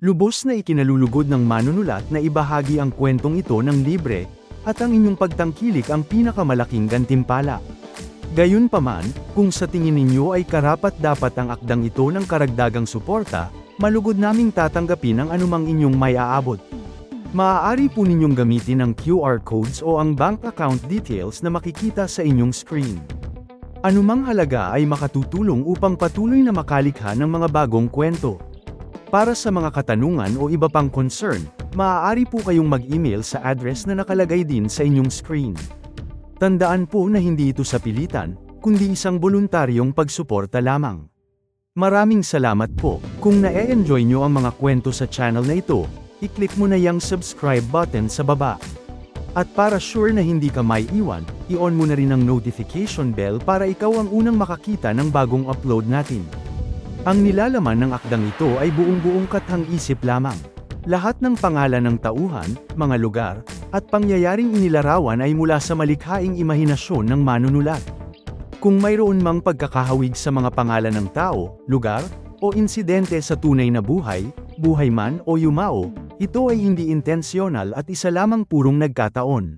Lubos na ikinalulugod ng manunulat na ibahagi ang kwentong ito ng libre, at ang inyong pagtangkilik ang pinakamalaking gantimpala. Gayunpaman, kung sa tingin ninyo ay karapat-dapat ang akdang ito ng karagdagang suporta, malugod naming tatanggapin ang anumang inyong may aabot. Maaari po ninyong gamitin ang QR codes o ang bank account details na makikita sa inyong screen. Anumang halaga ay makatutulong upang patuloy na makalikha ng mga bagong kwento. Para sa mga katanungan o iba pang concern, maaari po kayong mag-email sa address na nakalagay din sa inyong screen. Tandaan po na hindi ito sa pilitan, kundi isang voluntaryong pagsuporta lamang. Maraming salamat po. Kung na-enjoy nyo ang mga kwento sa channel na ito, i-click mo na yung subscribe button sa baba. At para sure na hindi ka maiiwan, i-on mo na rin ang notification bell para ikaw ang unang makakita ng bagong upload natin. Ang nilalaman ng akdang ito ay buong-buong kathang-isip lamang. Lahat ng pangalan ng tauhan, mga lugar, at pangyayaring inilarawan ay mula sa malikhaing imahinasyon ng manunulat. Kung mayroon mang pagkakahawig sa mga pangalan ng tao, lugar, o insidente sa tunay na buhay, buhay man o yumao, ito ay hindi intensyonal at isa lamang purong nagkataon.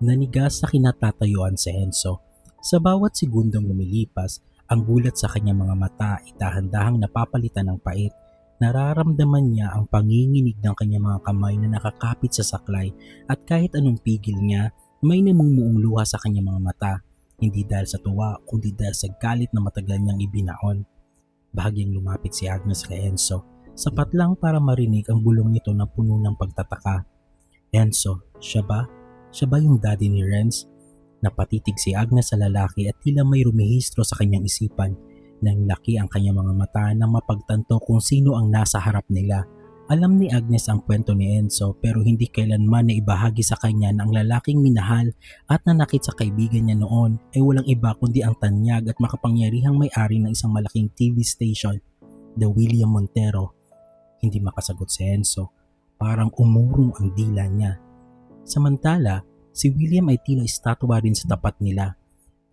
Nanigas sa kinatatayuan si Enzo. Sa bawat segundong lumilipas, ang gulat sa kanyang mga mata ay dahan-dahang napapalitan ng pait. Nararamdaman niya ang panginginig ng kanyang mga kamay na nakakapit sa saklay, at kahit anong pigil niya, may namumuong luha sa kanyang mga mata. Hindi dahil sa tuwa, kundi dahil sa galit na matagal niyang ibinaon. Bahagyang lumapit si Agnes kay Enzo, sapat lang para marinig ang bulong nito na puno ng pagtataka. Enzo, siya ba? Siya ba yung daddy ni Renz? Napatitig si Agnes sa lalaki at tila may rumihistro sa kanyang isipan. Nang laki ang kanyang mga mata nang mapagtanto kung sino ang nasa harap nila. Alam ni Agnes ang kwento ni Enzo, pero hindi kailanman na ibahagi sa kanya na ang lalaking minahal at nanakit sa kaibigan niya noon ay walang iba kundi ang tanyag at makapangyarihang may-ari ng isang malaking TV station, The William Montero. Hindi makasagot si Enzo. Parang umurong ang dila niya. Samantala, si William ay tila estatwa rin sa tapat nila.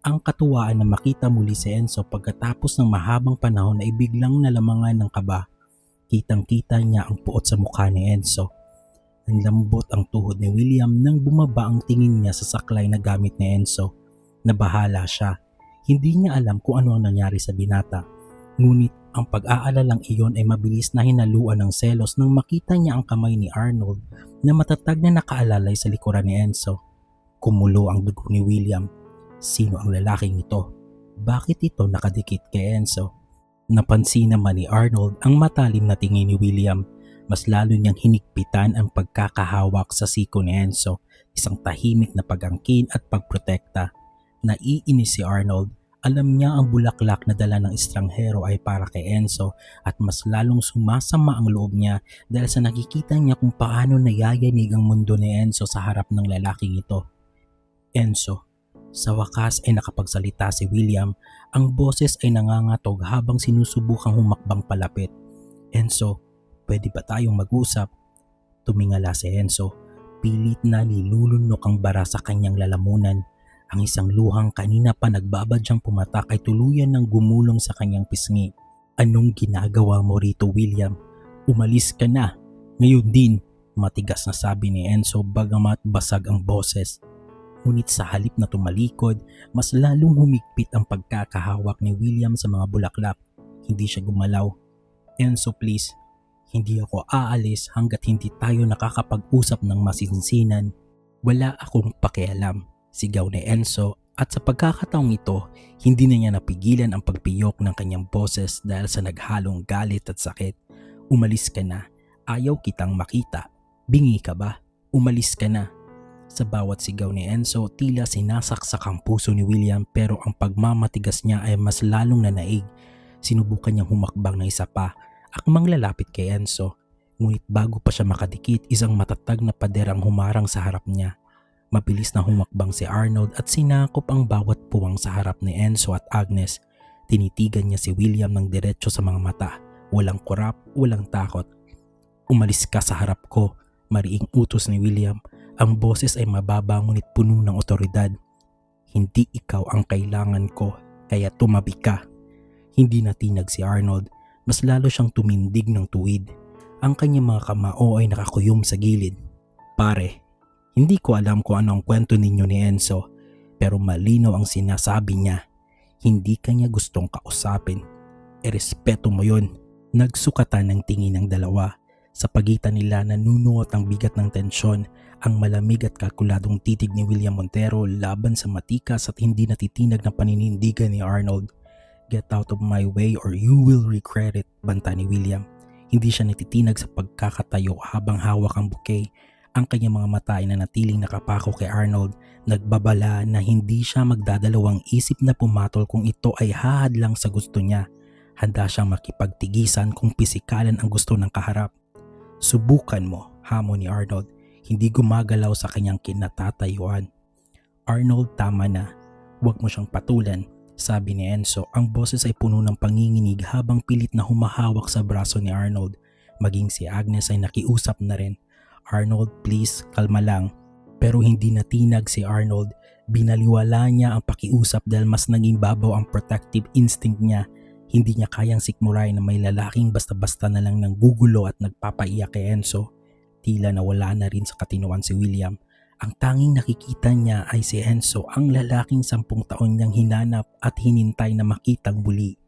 Ang katuwaan na makita muli si Enzo pagkatapos ng mahabang panahon ay biglang nalamangan ng kaba. Kitang-kita niya ang puot sa mukha ni Enzo. Nanlambot ang tuhod ni William nang bumaba ang tingin niya sa saklay na gamit ni Enzo. Nabahala siya. Hindi niya alam kung ano ang nangyari sa binata. Ngunit ang pag-aalalang iyon ay mabilis na hinaluan ng selos nang makita niya ang kamay ni Arnold na matatag na nakaalalay sa likuran ni Enzo. Kumulo ang dugo ni William. Sino ang lalaking ito? Bakit ito nakadikit kay Enzo? Napansin naman ni Arnold ang matalim na tingin ni William. Mas lalo niyang hinigpitan ang pagkakahawak sa siko ni Enzo, isang tahimik na pag-angkin at pagprotekta. Naiinis si Arnold. Alam niya ang bulaklak na dala ng estranghero ay para kay Enzo, at mas lalong sumasama ang loob niya dahil sa nakikita niya kung paano nayayanig ang mundo ni Enzo sa harap ng lalaking ito. Enzo. Sa wakas ay nakapagsalita si William. Ang boses ay nangangatog habang sinusubukang humakbang palapit. Enzo, pwede ba tayong mag-usap? Tumingala si Enzo. Pilit na nilulunok ang bara sa kanyang lalamunan. Ang isang luhang kanina pa nagbabadyang pumatak ay tuluyan ng gumulong sa kanyang pisngi. Anong ginagawa mo rito, William? Umalis ka na. Ngayon din, matigas na sabi ni Enzo bagamat basag ang boses. Ngunit sa halip na tumalikod, mas lalong humigpit ang pagkakahawak ni William sa mga bulaklak. Hindi siya gumalaw. Enzo, please. Hindi ako aalis hanggat hindi tayo nakakapag-usap ng masinsinan. Wala akong pakialam, sigaw ni Enzo, at sa pagkakataong ito, hindi na niya napigilan ang pagpiyok ng kanyang boses dahil sa naghalong galit at sakit. Umalis ka na. Ayaw kitang makita. Bingi ka ba? Umalis ka na. Sa bawat sigaw ni Enzo, tila sinasaksak ang puso ni William, pero ang pagmamatigas niya ay mas lalong nanaig. Sinubukan niyang humakbang na isa pa, akmang lalapit kay Enzo. Ngunit bago pa siya makadikit, isang matatag na pader ang humarang sa harap niya. Mabilis na humakbang si Arnold at sinakop ang bawat puwang sa harap ni Enzo at Agnes. Tinitigan niya si William ng diretso sa mga mata. Walang kurap, walang takot. Umalis ka sa harap ko, mariing utos ni William. Ang boses ay mababa ngunit puno ng otoridad. Hindi ikaw ang kailangan ko, kaya tumabi ka. Hindi natinag si Arnold. mas lalo siyang tumindig ng tuwid. Ang kanyang mga kamao ay nakakuyom sa gilid. Pare, hindi ko alam kung ano ang kwento ninyo ni Enzo, pero malinaw ang sinasabi niya. Hindi kanya gustong kausapin. Respeto mo yun. Nagsukatan ng tingin ng dalawa. Sa pagitan nila nanunuot ang bigat ng tensyon, ang malamig at kalkuladong titig ni William Montero laban sa matikas at hindi natitinag na paninindigan ni Arnold. Get out of my way or you will regret it, banta ni William. Hindi siya natitinag sa pagkakatayo habang hawak ang bouquet. Ang kanyang mga mata ay nanatiling nakapako kay Arnold, nagbabala na hindi siya magdadalawang isip na pumatol kung ito ay hahadlang sa gusto niya. Handa siyang makipagtigisan kung pisikalan ang gusto ng kaharap. Subukan mo, hamon ni Arnold, hindi gumagalaw sa kanyang kinatatayuan. Arnold, tama na. Huwag mo siyang patulan, sabi ni Enzo. Ang boses ay puno ng panginginig habang pilit na humahawak sa braso ni Arnold. Maging si Agnes ay nakiusap na rin. Arnold, please, kalma lang. Pero hindi natinag si Arnold. Binaliwala niya ang pakiusap dahil mas naging babaw ang protective instinct niya. Hindi niya kayang sikmuray na may lalaking basta-basta na lang nanggugulo at nagpapaiyak kay Enzo. Tila nawala na rin sa katinuan si William. Ang tanging nakikita niya ay si Enzo, ang lalaking 10 taon niyang hinanap at hinintay na makitang muli.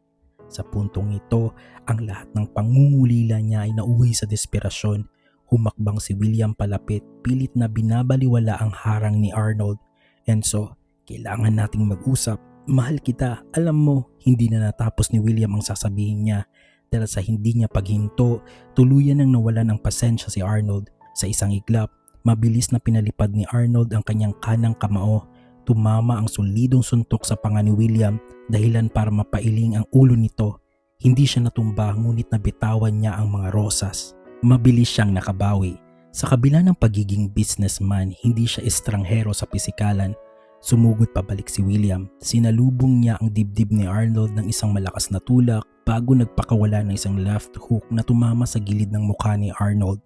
Sa puntong ito, ang lahat ng pangungulila niya ay nauwi sa desperasyon. Humakbang si William palapit, pilit na binabaliwala ang harang ni Arnold. Enzo, kailangan nating mag-usap. Mahal kita, alam mo. Hindi na natapos ni William ang sasabihin niya dahil sa hindi niya paghinto, tuluyan nang nawalan ng pasensya si Arnold. Sa isang iglap, mabilis na pinalipad ni Arnold ang kanyang kanang kamao. Tumama ang solidong suntok sa panga ni William, dahilan para mapailing ang ulo nito. Hindi siya natumba ngunit nabitawan niya ang mga rosas. Mabilis siyang nakabawi. Sa kabila ng pagiging businessman, hindi siya estranghero sa pisikalan. Sumugod pabalik si William. Sinalubong niya ang dibdib ni Arnold ng isang malakas na tulak bago nagpakawala ng isang left hook na tumama sa gilid ng mukha ni Arnold.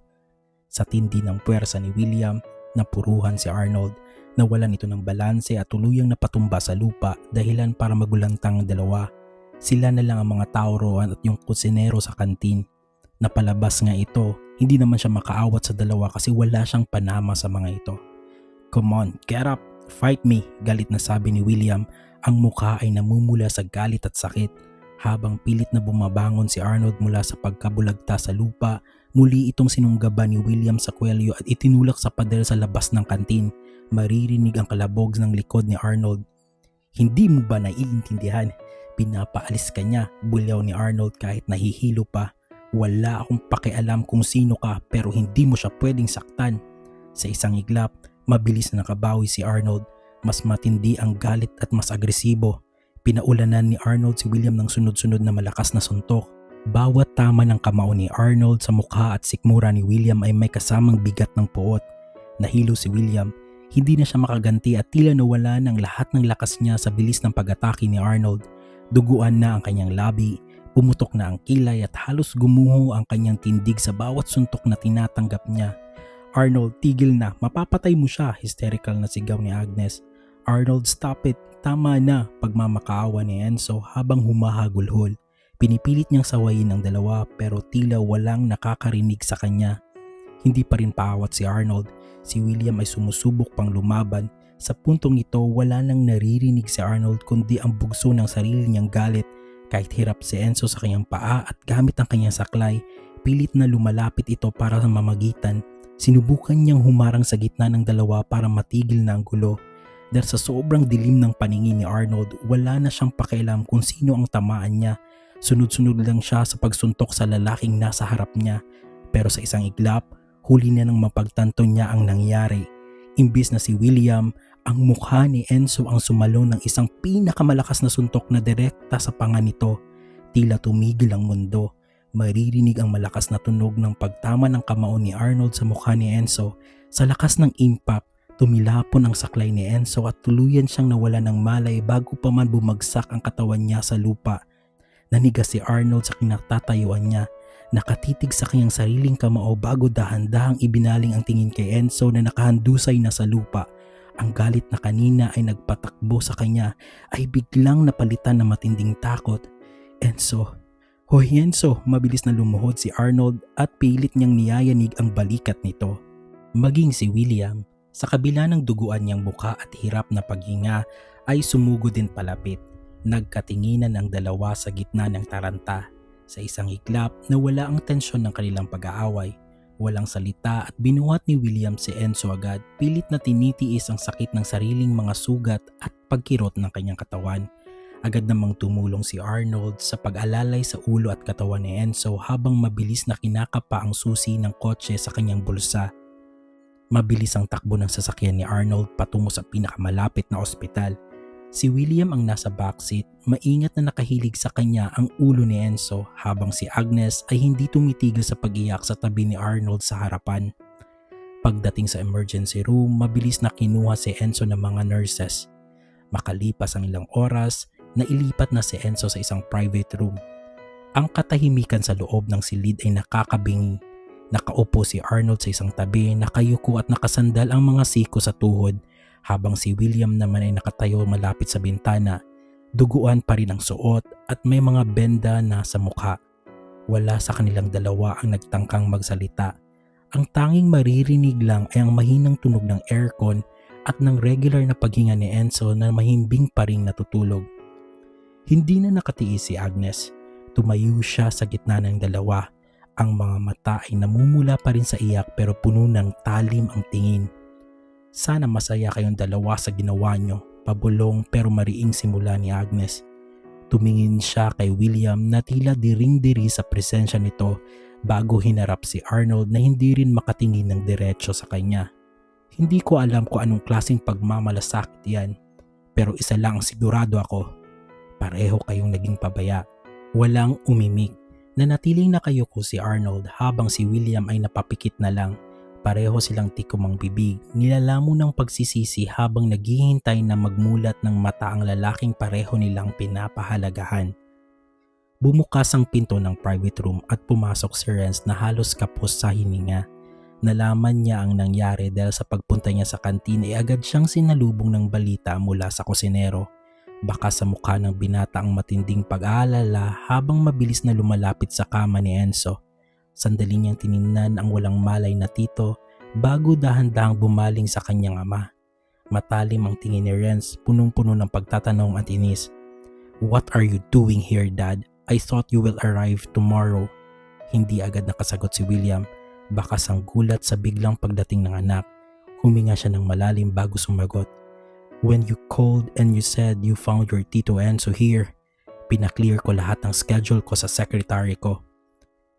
Sa tindi ng puwersa ni William, napuruhan si Arnold. Nawalan ito ng balanse at tuluyang napatumba sa lupa, dahilan para magulantang ang dalawa. Sila na lang ang mga tao roon at yung kusinero sa kantin. Napalabas nga ito, hindi naman siya makaawat sa dalawa kasi wala siyang panama sa mga ito. Come on, get up! Fight me, galit na sabi ni William. Ang mukha ay namumula sa galit at sakit. Habang pilit na bumabangon si Arnold mula sa pagkabulagta sa lupa, muli itong sinunggaban ni William sa kwelyo at itinulak sa pader sa labas ng kantin. Maririnig ang kalabog ng likod ni Arnold. Hindi mo ba naiintindihan? Pinapaalis ka niya, bulyaw ni Arnold kahit nahihilo pa. Wala akong pakialam kung sino ka pero hindi mo siya pwedeng saktan. Sa isang iglap, mabilis na nakabawi si Arnold. Mas matindi ang galit at mas agresibo. Pinaulanan ni Arnold si William ng sunod-sunod na malakas na suntok. Bawat tama ng kamao ni Arnold sa mukha at sikmura ni William ay may kasamang bigat ng puot. Nahilo si William. Hindi na siya makaganti at tila nawala ng lahat ng lakas niya sa bilis ng pag-atake ni Arnold. Duguan na ang kanyang labi, pumutok na ang kilay at halos gumuho ang kanyang tindig sa bawat suntok na tinatanggap niya. Arnold, tigil na, mapapatay mo siya, hysterical na sigaw ni Agnes. Arnold, stop it, tama na, pagmamakaawa ni Enzo habang humahagulhol. Pinipilit niyang sawayin ang dalawa pero tila walang nakakarinig sa kanya. Hindi pa rin paawat si Arnold. Si William ay sumusubok pang lumaban. Sa puntong ito, wala nang naririnig si Arnold kundi ang bugso ng sarili niyang galit. Kahit hirap si Enzo sa kanyang paa at gamit ang kanyang saklay, pilit na lumalapit ito para sa mamagitan. Sinubukan niyang humarang sa gitna ng dalawa para matigil na ang gulo. Dahil sa sobrang dilim ng paningin ni Arnold, wala na siyang pakialam kung sino ang tamaan niya. Sunod-sunod lang siya sa pagsuntok sa lalaking nasa harap niya. Pero sa isang iglap, huli na nang mapagtanto niya ang nangyari. Imbis na si William, ang mukha ni Enzo ang sumalo ng isang pinakamalakas na suntok na direkta sa panga nito. Tila tumigil ang mundo. Maririnig ang malakas na tunog ng pagtama ng kamao ni Arnold sa mukha ni Enzo. Sa lakas ng impact, tumilapon ang saklay ni Enzo at tuluyan siyang nawala ng malay bago pa man bumagsak ang katawan niya sa lupa. Nanigas si Arnold sa kinatatayuan niya. Nakatitig sa kanyang sariling kamao bago dahan-dahang ibinaling ang tingin kay Enzo na nakahandusay na sa lupa. Ang galit na kanina ay nagpatakbo sa kanya ay biglang napalitan ng matinding takot. Enzo, Hoy Enzo, mabilis na lumuhod si Arnold at pilit niyang niyayanig ang balikat nito. Maging si William, sa kabila ng duguan niyang mukha at hirap na paghinga ay sumugo din palapit. Nagkatinginan ang dalawa sa gitna ng taranta. Sa isang iglap nawala ang tensyon ng kanilang pag-aaway. Walang salita at binuhat ni William si Enzo agad, pilit na tinitiis ang sakit ng sariling mga sugat at pagkirot ng kanyang katawan. Agad namang tumulong si Arnold sa pag-alalay sa ulo at katawan ni Enzo habang mabilis na kinakapa ang susi ng kotse sa kanyang bulsa. Mabilis ang takbo ng sasakyan ni Arnold patungo sa pinakamalapit na ospital. Si William ang nasa backseat, maingat na nakahilig sa kanya ang ulo ni Enzo habang si Agnes ay hindi tumitigil sa pag-iyak sa tabi ni Arnold sa harapan. Pagdating sa emergency room, mabilis na kinuha si Enzo ng mga nurses. Makalipas ang ilang oras, nailipat na si Enzo sa isang private room. Ang katahimikan sa loob ng silid ay nakakabingi. Nakaupo si Arnold sa isang tabi, nakayuko at nakasandal ang mga siko sa tuhod, habang si William naman ay nakatayo malapit sa bintana. Duguan pa rin ang suot at may mga benda na sa mukha. Wala sa kanilang dalawa ang nagtangkang magsalita. Ang tanging maririnig lang ay ang mahinang tunog ng aircon at ng regular na paghinga ni Enzo na mahimbing pa ring natutulog. Hindi na nakatiis si Agnes. Tumayo siya sa gitna ng dalawa. Ang mga mata ay namumula pa rin sa iyak pero puno ng talim ang tingin. Sana masaya kayong dalawa sa ginawa nyo, pabulong pero mariing simula ni Agnes. Tumingin siya kay William na tila diring-diri sa presensya nito bago hinarap si Arnold na hindi rin makatingin ng diretso sa kanya. Hindi ko alam kung anong klaseng pagmamalasakit yan, pero isa lang ang sigurado ako. Pareho kayong naging pabaya. Walang umimik. Nanatiling nakayuko si Arnold habang si William ay napapikit na lang. Pareho silang tikom ang bibig, nilalamon ng pagsisisi habang naghihintay na magmulat ng mata ang lalaking pareho nilang pinapahalagahan. Bumukas ang pinto ng private room at pumasok si Renz na halos kapos sa hininga. Nalaman niya ang nangyari dahil sa pagpunta niya sa kantin ay agad siyang sinalubong ng balita mula sa kusinero. Baka sa mukha ng binata ang matinding pag-aalala habang mabilis na lumalapit sa kama ni Enzo. Sandali niyang tiningnan ang walang malay na tito bago dahan-dahang bumaling sa kanyang ama. Matalim ang tingin ni Renz, punong-puno ng pagtatanong at inis. "What are you doing here, Dad? I thought you will arrive tomorrow." Hindi agad nakasagot si William, bakas ang gulat sa biglang pagdating ng anak. Huminga siya ng malalim bago sumagot. "When you called and you said you found your Tito Enzo here, pinaklear ko lahat ng schedule ko sa secretary ko."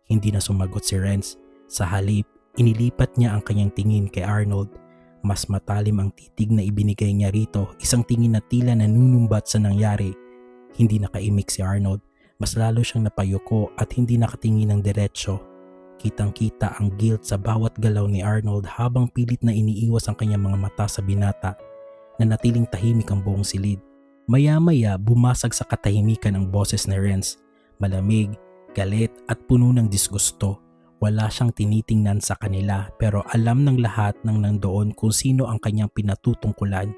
Hindi na sumagot si Renz. Sa halip, inilipat niya ang kanyang tingin kay Arnold. Mas matalim ang titig na ibinigay niya rito, isang tingin na tila nanunumbat sa nangyari. Hindi nakaimik si Arnold. Mas lalo siyang napayuko at hindi nakatingin ng diretsyo. Kitang-kita ang guilt sa bawat galaw ni Arnold habang pilit na iniiwas ang kanyang mga mata sa binata. Nanatiling tahimik ang buong silid. Maya-maya bumasag sa katahimikan ang boses ni Renz. Malamig, galit at puno ng disgusto. Wala siyang tinitingnan sa kanila pero alam ng lahat ng nandoon kung sino ang kanyang pinatutungkulan.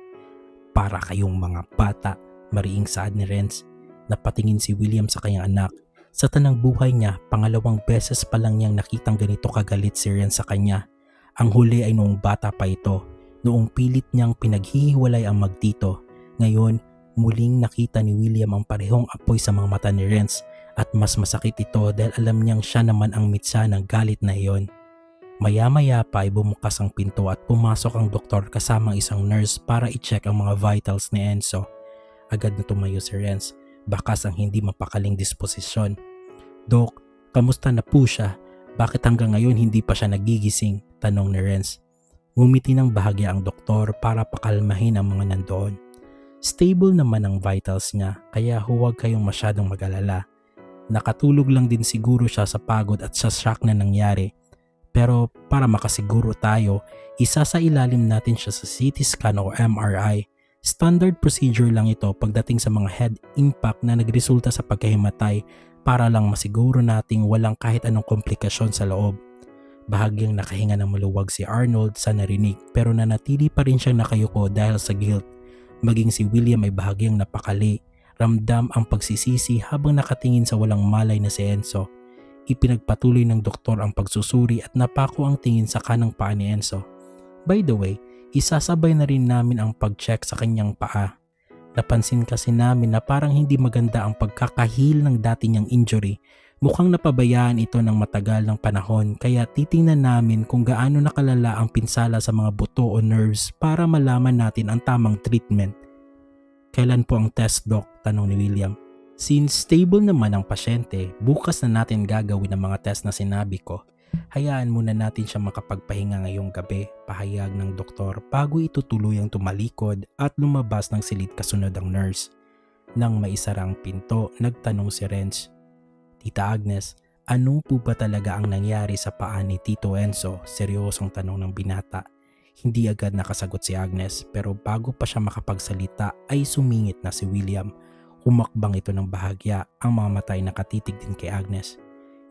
"Para kayong mga bata," mariing saad ni Renz. Napatingin si William sa kanyang anak. Sa tanang buhay niya, pangalawang beses pa lang niyang nakitang ganito kagalit si Renz sa kanya. Ang huli ay noong bata pa ito, noong pilit niyang pinaghihiwalay ang magtito. Ngayon, muling nakita ni William ang parehong apoy sa mga mata ni Renz. At mas masakit ito dahil alam niyang siya naman ang mitsa ng galit na iyon. Maya-maya pa ay bumukas ang pinto at pumasok ang doktor kasama ang isang nurse para i-check ang mga vitals ni Enzo. Agad na tumayo si Renz, bakas ang hindi mapakaling disposisyon. "Dok, kamusta na po siya? Bakit hanggang ngayon hindi pa siya nagigising?" tanong ni Renz. Ngumiti ng bahagya ang doktor para pakalmahin ang mga nandoon. "Stable naman ang vitals niya kaya huwag kayong masyadong mag-alala. Nakatulog lang din siguro siya sa pagod at sa shock na nangyari. Pero para makasiguro tayo, isa sa ilalim natin siya sa CT scan o MRI. Standard procedure lang ito pagdating sa mga head impact na nagresulta sa pagkahimatay para lang masiguro nating walang kahit anong komplikasyon sa loob." Bahagyang nakahinga ng maluwag si Arnold sa narinig pero nanatili pa rin siyang nakayuko dahil sa guilt. Maging si William ay bahagyang napakali. Ramdam ang pagsisisi habang nakatingin sa walang malay na si Enzo. Ipinagpatuloy ng doktor ang pagsusuri at napako ang tingin sa kanang paa ni Enzo. By the way, isasabay na rin namin ang pag-check sa kanyang paa. Napansin kasi namin na parang hindi maganda ang pagkakahil ng dati niyang injury. Mukhang napabayaan ito ng matagal ng panahon kaya titingnan namin kung gaano nakalala ang pinsala sa mga buto o nerves para malaman natin ang tamang treatment. Kailan po ang test, Doc? Tanong ni William. Since stable naman ang pasyente, bukas na natin gagawin ang mga test na sinabi ko. Hayaan muna natin siya makapagpahinga ngayong gabi, pahayag ng doktor bago ito tuluyang tumalikod at lumabas ng silid kasunod ang nurse. Nang maisara ang pinto, nagtanong si Renz, Tita Agnes, ano po ba talaga ang nangyari sa paa ni Tito Enzo? Seryosong tanong ng binata. Hindi agad nakasagot si Agnes pero bago pa siya makapagsalita ay sumingit na si William. Humakbang ito ng bahagya, ang mga mata ay nakatitig din kay Agnes.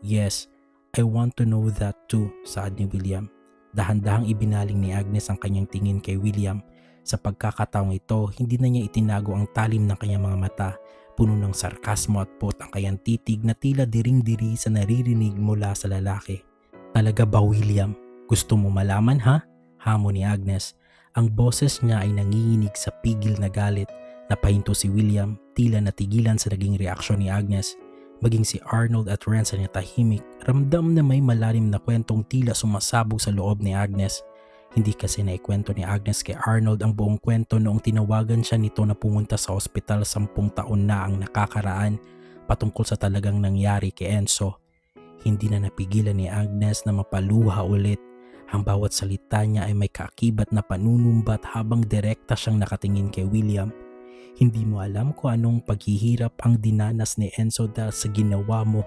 Yes, I want to know that too, saad ni William. Dahan-dahang ibinaling ni Agnes ang kanyang tingin kay William. Sa pagkakataong ito, hindi na niya itinago ang talim ng kanyang mga mata. Puno ng sarkasmo at pot ang kanyang titig na tila diring-diri sa naririnig mula sa lalaki. Talaga ba, William? Gusto mo malaman, ha? Hamon ni Agnes. Ang boses niya ay nanginginig sa pigil na galit. Napahinto si William, tila natigilan sa naging reaksyon ni Agnes. Maging si Arnold at Renz ay natahimik, ramdam na may malalim na kwentong tila sumasabog sa loob ni Agnes. Hindi kasi naikwento ni Agnes kay Arnold ang buong kwento noong tinawagan siya nito na pumunta sa ospital 10 taon na ang nakakaraan patungkol sa talagang nangyari kay Enzo. Hindi na napigilan ni Agnes na mapaluha ulit. Ang bawat salita niya ay may kaakibat na panunumbat habang direkta siyang nakatingin kay William. Hindi mo alam kung anong paghihirap ang dinanas ni Enzo dahil sa ginawa mo.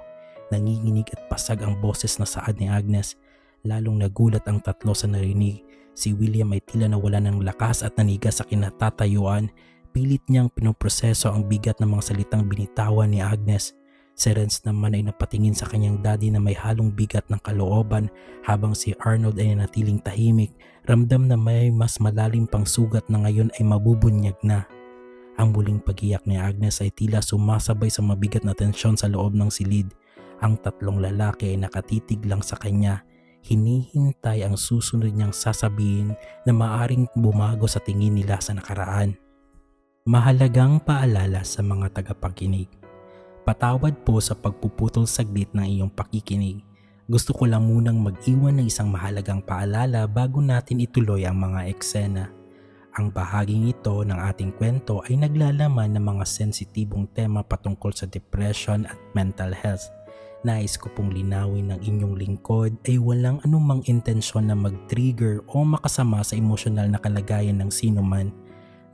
Nanginginig at pasag ang boses na saad ni Agnes. Lalong nagulat ang tatlo sa narinig. Si William ay tila nawala ng lakas at naniga sa kinatatayuan. Pilit niyang pinoproseso ang bigat ng mga salitang binitawan ni Agnes. Si Renz naman ay napatingin sa kanyang daddy na may halong bigat ng kalooban habang si Arnold ay nanatiling tahimik. Ramdam na may mas malalim pang sugat na ngayon ay mabubunyag na. Ang muling pag-iyak ni Agnes ay tila sumasabay sa mabigat na tensyon sa loob ng silid. Ang tatlong lalaki ay nakatitig lang sa kanya. Hinihintay ang susunod niyang sasabihin na maaring bumago sa tingin nila sa nakaraan. Mahalagang paalala sa mga tagapakinig. Patawad po sa pagpuputol saglit ng iyong pakikinig. Gusto ko lang munang mag-iwan ng isang mahalagang paalala bago natin ituloy ang mga eksena. Ang bahaging ito ng ating kwento ay naglalaman ng mga sensitibong tema patungkol sa depression at mental health. Nais ko pong linawin ng inyong lingkod ay walang anumang intensyon na mag-trigger o makasama sa emosyonal na kalagayan ng sinuman.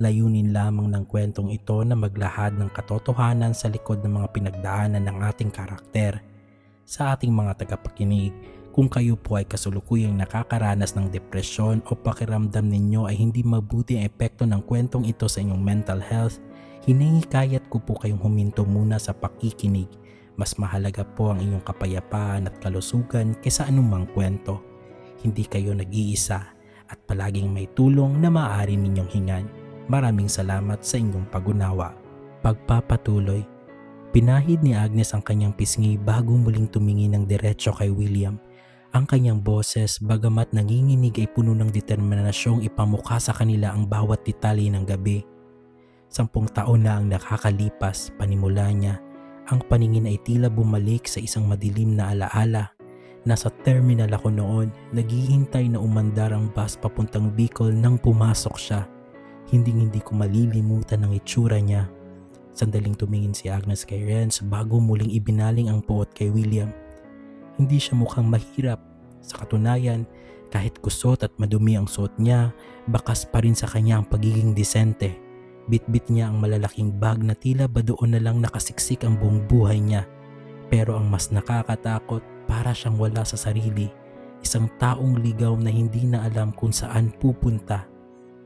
Layunin lamang ng kwentong ito na maglahad ng katotohanan sa likod ng mga pinagdaanan ng ating karakter. Sa ating mga tagapakinig, kung kayo po ay kasulukuyang nakakaranas ng depresyon o pakiramdam ninyo ay hindi mabuti ang epekto ng kwentong ito sa inyong mental health, hinihikayat ko po kayong huminto muna sa pakikinig. Mas mahalaga po ang inyong kapayapaan at kalusugan kaysa anumang kwento. Hindi kayo nag-iisa at palaging may tulong na maaari ninyong hingan. Maraming salamat sa inyong pag-unawa. Pagpapatuloy. Pinahid ni Agnes ang kanyang pisngi bago muling tumingin ng diretso kay William. Ang kanyang boses, bagamat nanginginig ay puno ng determinasyong ipamukha sa kanila ang bawat detalye ng gabi. 10 taon na ang nakakalipas, panimula niya. Ang paningin ay tila bumalik sa isang madilim na alaala. Nasa terminal ako noon, naghihintay na umandar ang bus papuntang Bicol nang pumasok siya. Hindi ko malilimutan ang itsura niya. Sandaling tumingin si Agnes kay Renz bago muling ibinaling ang puot kay William. Hindi siya mukhang mahirap. Sa katunayan, kahit kusot at madumi ang suot niya, bakas pa rin sa kanya ang pagiging disente. Bitbit niya ang malalaking bag na tila ba doon na lang nakasiksik ang buong buhay niya. Pero ang mas nakakatakot, para siyang wala sa sarili. Isang taong ligaw na hindi na alam kung saan pupunta.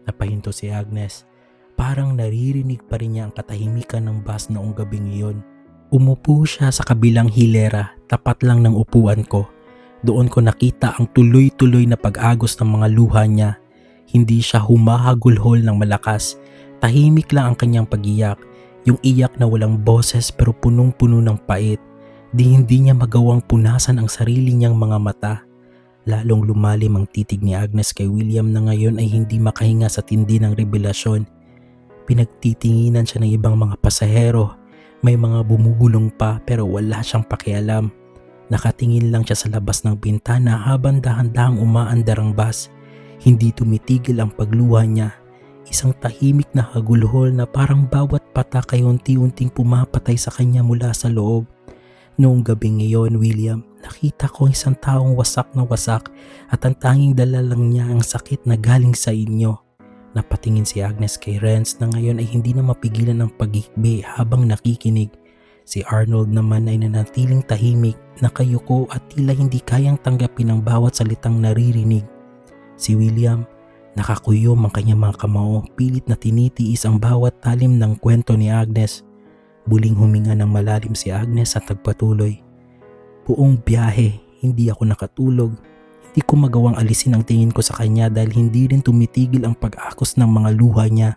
Napahinto si Agnes. Parang naririnig pa rin niya ang katahimikan ng bus noong gabing iyon. Umupo siya sa kabilang hilera, tapat lang ng upuan ko. Doon ko nakita ang tuloy-tuloy na pag-agos ng mga luha niya. Hindi siya humahagulhol ng malakas. Tahimik lang ang kanyang pag-iyak. Yung iyak na walang boses pero punong-puno ng pait. Hindi niya magawang punasan ang sarili niyang mga mata. Lalong lumalim ang titig ni Agnes kay William na ngayon ay hindi makahinga sa tindi ng revelasyon. Pinagtitinginan siya ng ibang mga pasahero. May mga bumubulong pa pero wala siyang pakialam. Nakatingin lang siya sa labas ng bintana habang dahan-dahang umaandar ang bus. Hindi tumitigil ang pagluha niya. Isang tahimik na hagulhol na parang bawat patak ay unti-unting pumapatay sa kanya mula sa loob. Noong gabing iyon, William, nakita ko isang taong wasak na wasak at ang tanging dala lang niya ang sakit na galing sa inyo. Napatingin si Agnes kay Renz na ngayon ay hindi na mapigilan ang pag-ikbi habang nakikinig. Si Arnold naman ay nanatiling tahimik, nakayuko at tila hindi kayang tanggapin ang bawat salitang naririnig. Si William, nakakuyom ang kanyang mga kamao, pilit na tinitiis ang bawat talim ng kwento ni Agnes. Buling huminga ng malalim si Agnes at nagpatuloy. Buong biyahe, hindi ako nakatulog. Hindi ko magawang alisin ang tingin ko sa kanya dahil hindi rin tumitigil ang pag-akos ng mga luha niya.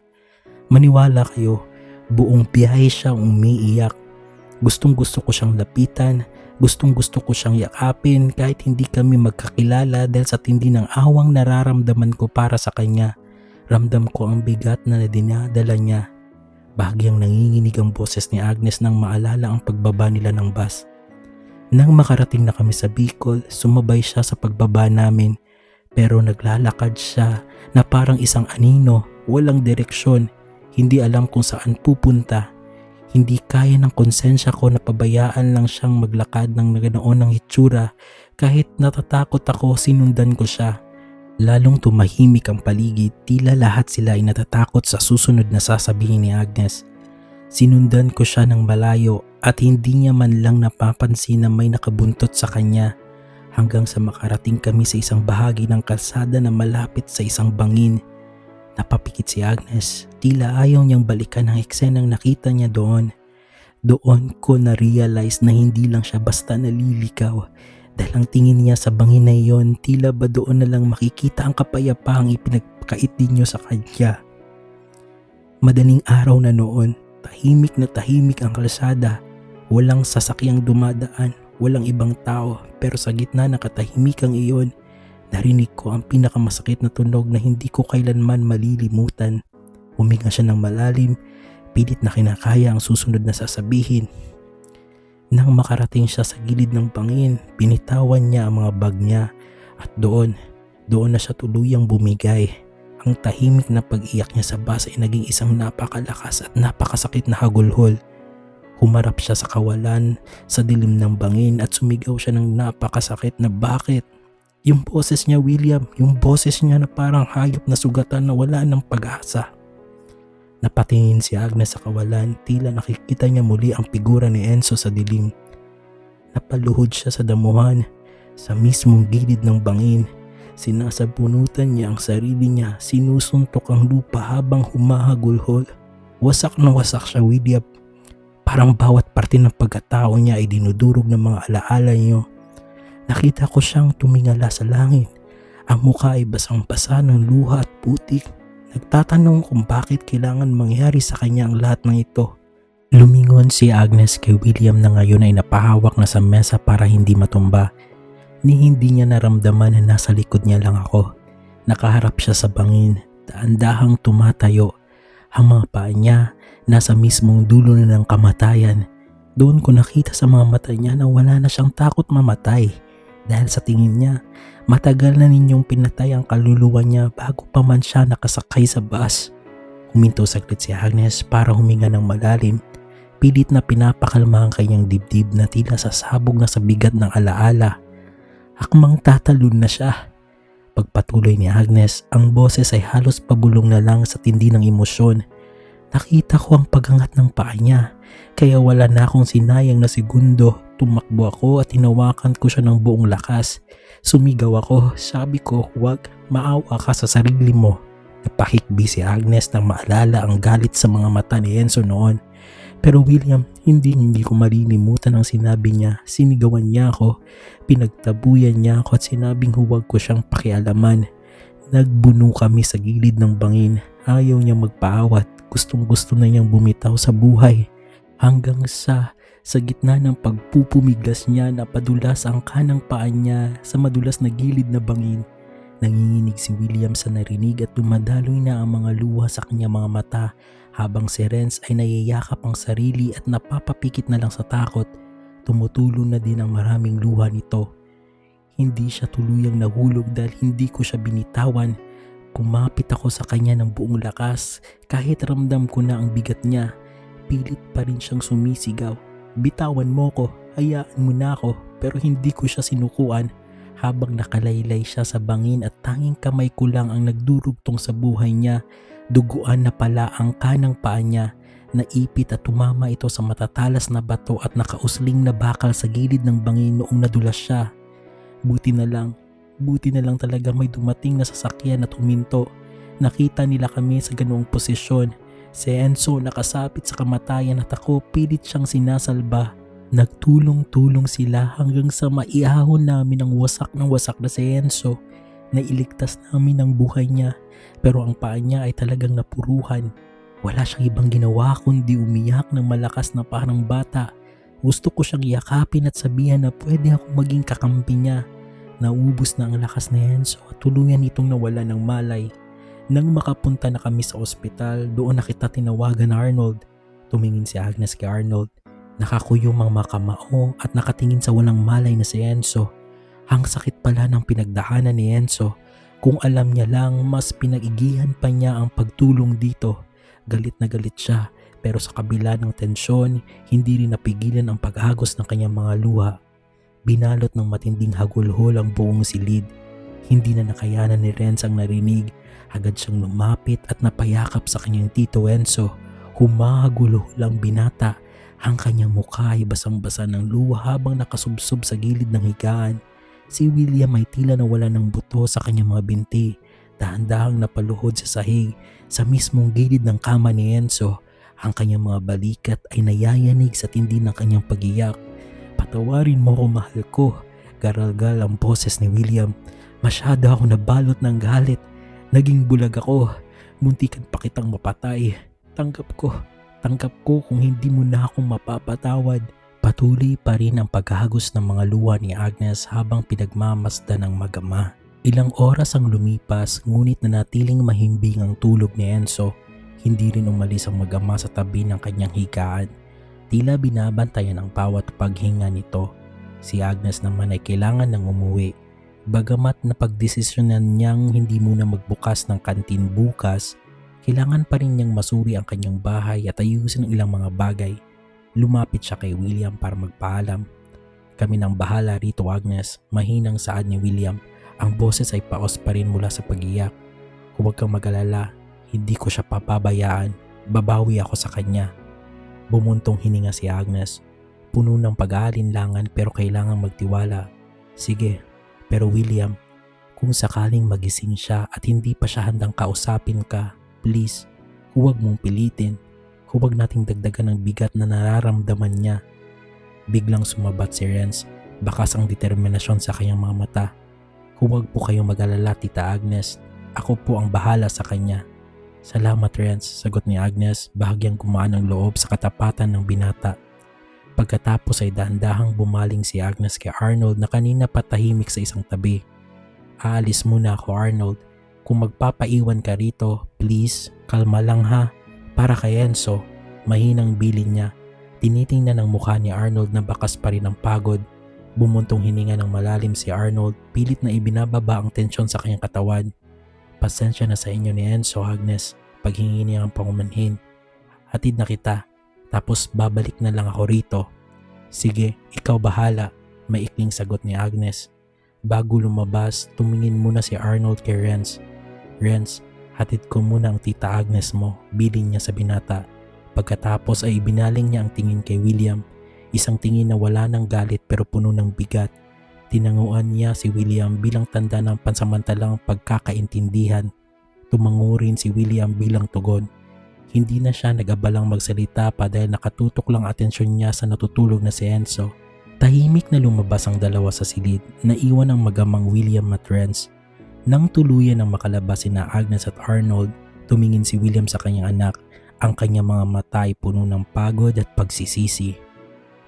Maniwala kayo, buong biyahe siya umiiyak. Gustong gusto ko siyang lapitan, gustong gusto ko siyang yakapin kahit hindi kami magkakilala dahil sa tindi ng awang nararamdaman ko para sa kanya. Ramdam ko ang bigat na dinadala niya. Bahagyang nanginginig ang boses ni Agnes nang maalala ang pagbaba nila ng bus. Nang makarating na kami sa Bicol, sumabay siya sa pagbaba namin pero naglalakad siya na parang isang anino, walang direksyon, hindi alam kung saan pupunta. Hindi kaya ng konsensya ko na pabayaan lang siyang maglakad ng ganoon ng hitsura kahit natatakot ako sinundan ko siya. Lalong tumahimik ang paligid, tila lahat sila ay natatakot sa susunod na sasabihin ni Agnes. Sinundan ko siya ng malayo at hindi niya man lang napapansin na may nakabuntot sa kanya hanggang sa makarating kami sa isang bahagi ng kalsada na malapit sa isang bangin. Napapikit si Agnes, tila ayaw niyang balikan ang eksenang nakita niya doon. Doon ko na-realize na hindi lang siya basta nalilikaw dahil ang tingin niya sa bangin na iyon tila ba doon na lang makikita ang kapayapaang ipinagkait din niyo sa kanya. Madaling araw na noon, tahimik na tahimik ang kalsada. Walang sasakyang dumadaan, walang ibang tao pero sa gitna ng katahimikan iyon, narinig ko ang pinakamasakit na tunog na hindi ko kailanman malilimutan. Huminga siya ng malalim, pilit na kinakaya ang susunod na sasabihin. Nang makarating siya sa gilid ng bangin, binitawan niya ang mga bag niya at doon na siya tuluyang bumigay. Ang tahimik na pag-iyak niya sa bus ay naging isang napakalakas at napakasakit na hagulhol. Humarap siya sa kawalan, sa dilim ng bangin at sumigaw siya ng napakasakit na bakit? Yung boses niya, William, yung boses niya na parang hayop na sugatan na wala ng pag-asa. Napatingin si Agnes sa kawalan, tila nakikita niya muli ang figura ni Enzo sa dilim. Napaluhod siya sa damuhan, sa mismong gilid ng bangin. Sinasabunutan niya ang sarili niya, sinusuntok ang lupa habang humahagulhol. Wasak na wasak siya, William. Parang bawat parte ng pagkatao niya ay dinudurog ng mga alaala niyo. Nakita ko siyang tumingala sa langit. Ang mukha ay basang-basa ng luha at putik. Nagtatanong kung bakit kailangan mangyari sa kanya ang lahat ng ito. Lumingon si Agnes kay William na ngayon ay napahawak na sa mesa para hindi matumba. Ni hindi niya naramdaman na nasa likod niya lang ako. Nakaharap siya sa bangin, dahan-dahang tumatayo. Ang mga paa niya nasa mismong dulo na ng kamatayan. Doon ko nakita sa mga mata niya na wala na siyang takot mamatay. Dahil sa tingin niya, matagal na ninyong pinatay ang kaluluwa niya bago pa man siya nakasakay sa bus. Huminto saglit si Agnes para huminga ng malalim. Pilit na pinapakalma ang kanyang dibdib na tila sasabog na sa bigat ng alaala. Akmang tatalon na siya. Pagpatuloy ni Agnes, ang boses ay halos pabulong na lang sa tindi ng emosyon. Nakita ko ang pagangat ng paa niya, kaya wala na akong sinayang na segundo. Tumakbo ako at hinawakan ko siya ng buong lakas. Sumigaw ako, sabi ko, huwag, maawa ka sa sarili mo. Napahikbi si Agnes nang maalala ang galit sa mga mata ni Enzo noon. Pero William, hindi ko malilimutan ang sinabi niya. Sinigawan niya ako, pinagtabuyan niya ako at sinabing huwag ko siyang pakialaman. Nagbuno kami sa gilid ng bangin. Ayaw niya magpaawat. Gustong-gusto na niyang bumitaw sa buhay hanggang sa gitna ng pagpupumiglas niya napadulas ang kanang paa niya sa madulas na gilid na bangin. Nanginginig si William sa narinig at dumadaloy na ang mga luha sa kanyang mga mata habang si Renz ay nayayakap ang sarili at napapapikit na lang sa takot. Tumutulo na din ang maraming luha nito. Hindi siya tuluyang nahulog dahil hindi ko siya binitawan. Kumapit ako sa kanya ng buong lakas kahit ramdam ko na ang bigat niya. Pilit pa rin siyang sumisigaw. Bitawan mo ko, hayaan mo na ako, pero hindi ko siya sinukuan. Habang nakalaylay siya sa bangin at tanging kamay ko lang ang nagdurugtong sa buhay niya, duguan na pala ang kanang paa niya. Naipit at tumama ito sa matatalas na bato at nakausling na bakal sa gilid ng bangin noong nadulas siya. Buti na lang talaga may dumating na sasakyan at huminto. Nakita nila kami sa ganoong posisyon. Si Enzo nakasapit sa kamatayan at ako pilit siyang sinasalba. Nagtulong-tulong sila hanggang sa maiahon namin ang wasak na si Enzo. Nailigtas namin ang buhay niya, pero ang paa niya ay talagang napuruhan. Wala siyang ibang ginawa kundi umiyak ng malakas na parang bata. Gusto ko siyang yakapin at sabihan na pwede akong maging kakampi niya. Naubos na ang lakas ni Enzo at tuluyan itong nawala ng malay. Nang makapunta na kami sa ospital, doon na kita tinawagan na Arnold. Tumingin si Agnes kay Arnold. Nakakuyom ang makamao at nakatingin sa walang malay na si Enzo. Ang sakit pala ng pinagdaanan ni Enzo. Kung alam niya lang, mas pinag-igihan pa niya ang pagtulong dito. Galit na galit siya, pero sa kabila ng tensyon, hindi rin napigilan ang paghagos ng kanyang mga luha. Binalot ng matinding hagulhol ang buong silid. Hindi na nakayanan ni Renz ang narinig. Agad siyang lumapit at napayakap sa kanyang tito Enzo. Humahagulhol ang binata. Ang kanyang mukha ay basang-basa ng luha habang nakasubsob sa gilid ng higaan. Si William ay tila nawala ng buto sa kanyang mga binti. Dahan-dahang napaluhod sa sahig sa mismong gilid ng kama ni Enzo. Ang kanyang mga balikat ay nayayanig sa tindi ng kanyang pagiyak. Patawarin mo ko, mahal ko. Garalgal ang boses ni William. Masyado ako nabalot ng galit. Naging bulag ako. Muntikan pa kitang mapatay. Tanggap ko kung hindi mo na ako mapapatawad. Patuloy pa rin ang paghagos ng mga luha ni Agnes habang pinagmamasdan ng mag-ama. Ilang oras ang lumipas ngunit nanatiling mahimbing ang tulog ni Enzo. Hindi rin umalis ang mag-ama sa tabi ng kanyang higaan. Tila binabantayan ang bawat paghinga nito. Si Agnes naman ay kailangan ng umuwi. Bagamat napagdesisyonan niyang hindi muna magbukas ng kantin bukas, kailangan pa rin niyang masuri ang kanyang bahay at ayusin ang ilang mga bagay. Lumapit siya kay William para magpaalam. Kami nang bahala rito, Agnes, mahinang saad ni William. Ang boses ay paos pa rin mula sa pag-iyak. Huwag kang mag-alala, hindi ko siya papabayaan. Babawi ako sa kanya. Bumuntong hininga si Agnes. Puno ng pag-aalinlangan pero kailangang magtiwala. Sige. Pero William, kung sakaling magising siya at hindi pa siya handang kausapin ka, please, huwag mong pilitin. Huwag nating dagdagan ng bigat na nararamdaman niya. Biglang sumabat si Renz, bakas ang determinasyon sa kanyang mga mata. Huwag po kayong mag-alala, Tita Agnes. Ako po ang bahala sa kanya. Salamat, Renz, sagot ni Agnes, bahagyang gumaan ang loob sa katapatan ng binata. Pagkatapos ay dahan-dahang bumaling si Agnes kay Arnold na kanina patahimik sa isang tabi. Aalis muna ako, Arnold. Kung magpapaiwan ka rito, please, kalma lang ha. Para kay Enzo, mahinang bilin niya. Tinitingnan ang mukha ni Arnold na bakas pa rin ang pagod. Bumuntong hininga ng malalim si Arnold, pilit na ibinababa ang tensyon sa kanyang katawan. Pasensya na sa inyo ni Enzo, Agnes. Paghingi niya ang pangumanhin. Hatid na kita. Tapos babalik na lang ako rito. Sige, ikaw bahala, maikling sagot ni Agnes. Bago lumabas, tumingin muna si Arnold kay Renz. Renz, hatid ko muna ang Tita Agnes mo, bilin niya sa binata. Pagkatapos ay ibinaling niya ang tingin kay William. Isang tingin na wala ng galit pero puno ng bigat. Tinanguan niya si William bilang tanda ng pansamantalang pagkakaintindihan. Tumango rin si William bilang tugon. Hindi na siya nag-abalang magsalita pa dahil nakatutok lang atensyon niya sa natutulog na si Enzo. Tahimik na lumabas ang dalawa sa silid, naiwan ang magamang William at Renz. Nang tuluyan ang makalabas sina Agnes at Arnold, tumingin si William sa kanyang anak. Ang kanyang mga mata ay puno ng pagod at pagsisisi.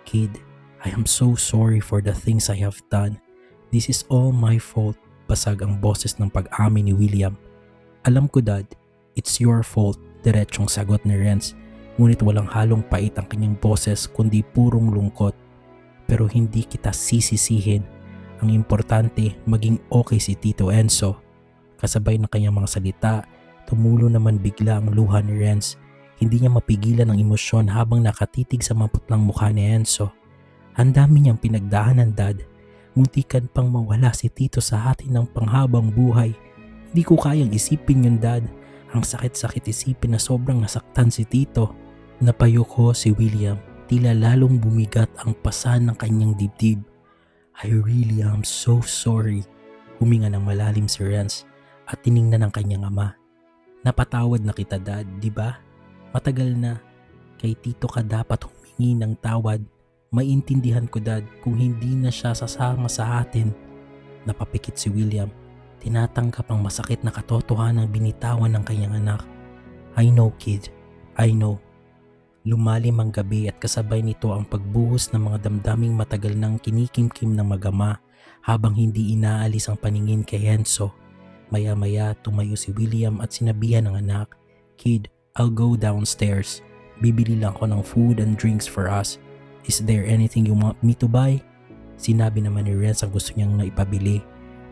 Kid, I am so sorry for the things I have done. This is all my fault. Basag ang boses ng pag-amin ni William. Alam ko dad, it's your fault, diretsong sagot ni Renz. Ngunit walang halong pait ang kanyang boses kundi purong lungkot. Pero hindi kita sisisihin. Ang importante, maging okay si Tito Enzo. Kasabay ng kanyang mga salita, tumulo naman bigla ang luha ni Renz. Hindi niya mapigilan ang emosyon habang nakatitig sa maputlang mukha ni Enzo. Ang dami niyang pinagdaanan dad. Muntikan pang mawala si Tito sa atin ng panghabang buhay. Hindi ko kayang isipin yun dad. Ang sakit-sakit isipin na sobrang nasaktan si Tito. Napayuko si William. Tila lalong bumigat ang pasan ng kanyang dibdib. I really am so sorry. Huminga ng malalim si Renz at tiningnan ang kanyang ama. Napatawad na kita dad, di ba? Matagal na. Kay Tito ka dapat humingi ng tawad. Maintindihan ko dad kung hindi na siya sasama sa atin. Napapikit si William. Tinatanggap ang masakit na katotohanan ng binitawan ng kanyang anak. I know kid, I know. Lumalim ang gabi at kasabay nito ang pagbuhos ng mga damdaming matagal nang kinikimkim ng mag-ama habang hindi inaalis ang paningin kay Enzo. Maya-maya tumayo si William at sinabihan ng anak, Kid, I'll go downstairs. Bibili lang ako ng food and drinks for us. Is there anything you want me to buy? Sinabi naman ni Renz ang gusto niyang naipabili.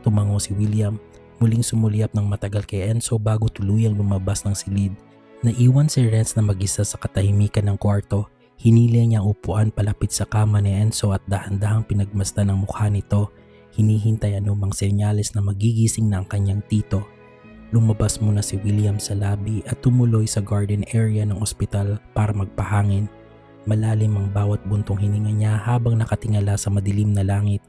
Tumango si William, muling sumulyap ng matagal kay Enzo bago tuluyang lumabas ng silid. Naiwan si Renz na mag-isa sa katahimikan ng kwarto. Hinila niya ang upuan palapit sa kama ni Enzo at dahan-dahang pinagmasdan ang mukha nito. Hinihintay anumang senyales na magigising na ang kanyang tito. Lumabas muna si William sa lobby at tumuloy sa garden area ng ospital para magpahangin. Malalim ang bawat buntong hininga niya habang nakatingala sa madilim na langit.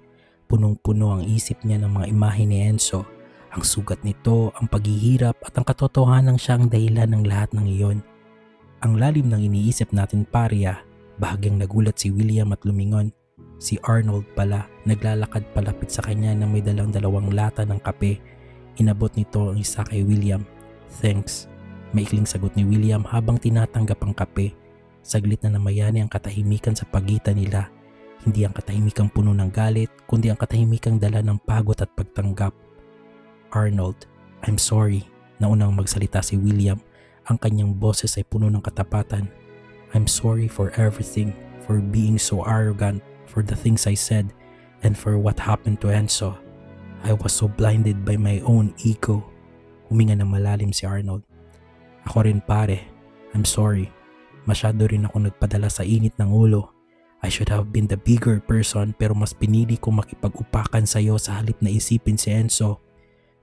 Punong-puno ang isip niya ng mga imahe ni Enzo. Ang sugat nito, ang paghihirap at ang katotohanan siya ang dahilan ng lahat ng iyon. Ang lalim ng iniisip natin pariya, bahagyang nagulat si William at lumingon. Si Arnold pala, naglalakad palapit sa kanya na may dalang 2 lata ng kape. Inabot nito ang isa kay William. Thanks. Maikling sagot ni William habang tinatanggap ang kape. Saglit na namayani ang katahimikan sa pagitan nila. Hindi ang katahimikang puno ng galit, kundi ang katahimikang dala ng pagod at pagtanggap. Arnold, I'm sorry. Naunang magsalita si William. Ang kanyang boses ay puno ng katapatan. I'm sorry for everything, for being so arrogant, for the things I said, and for what happened to Enzo. I was so blinded by my own ego. Huminga ng malalim si Arnold. Ako rin pare. I'm sorry. Masyado rin ako nagpadala sa init ng ulo. I should have been the bigger person pero mas pinili ko makipag-upakan sa iyo sa halip na isipin si Enzo.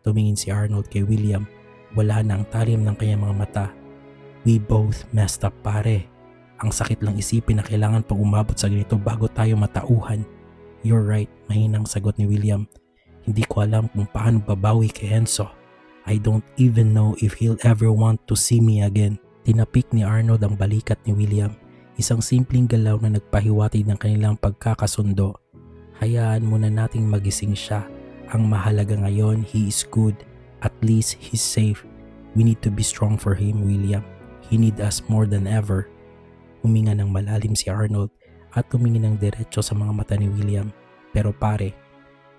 Tumingin si Arnold kay William. Wala na ang talim ng kanyang mga mata. We both messed up pare. Ang sakit lang isipin na kailangan pang umabot sa ganito bago tayo matauhan. You're right, mahinang sagot ni William. Hindi ko alam kung paano babawi kay Enzo. I don't even know if he'll ever want to see me again. Tinapik ni Arnold ang balikat ni William. Isang simpleng galaw na nagpahiwatig ng kanilang pagkakasundo. Hayaan muna nating magising siya. Ang mahalaga ngayon, he is good. At least he's safe. We need to be strong for him, William. He need us more than ever. Huminga ng malalim si Arnold at tumingin ng diretso sa mga mata ni William. Pero pare,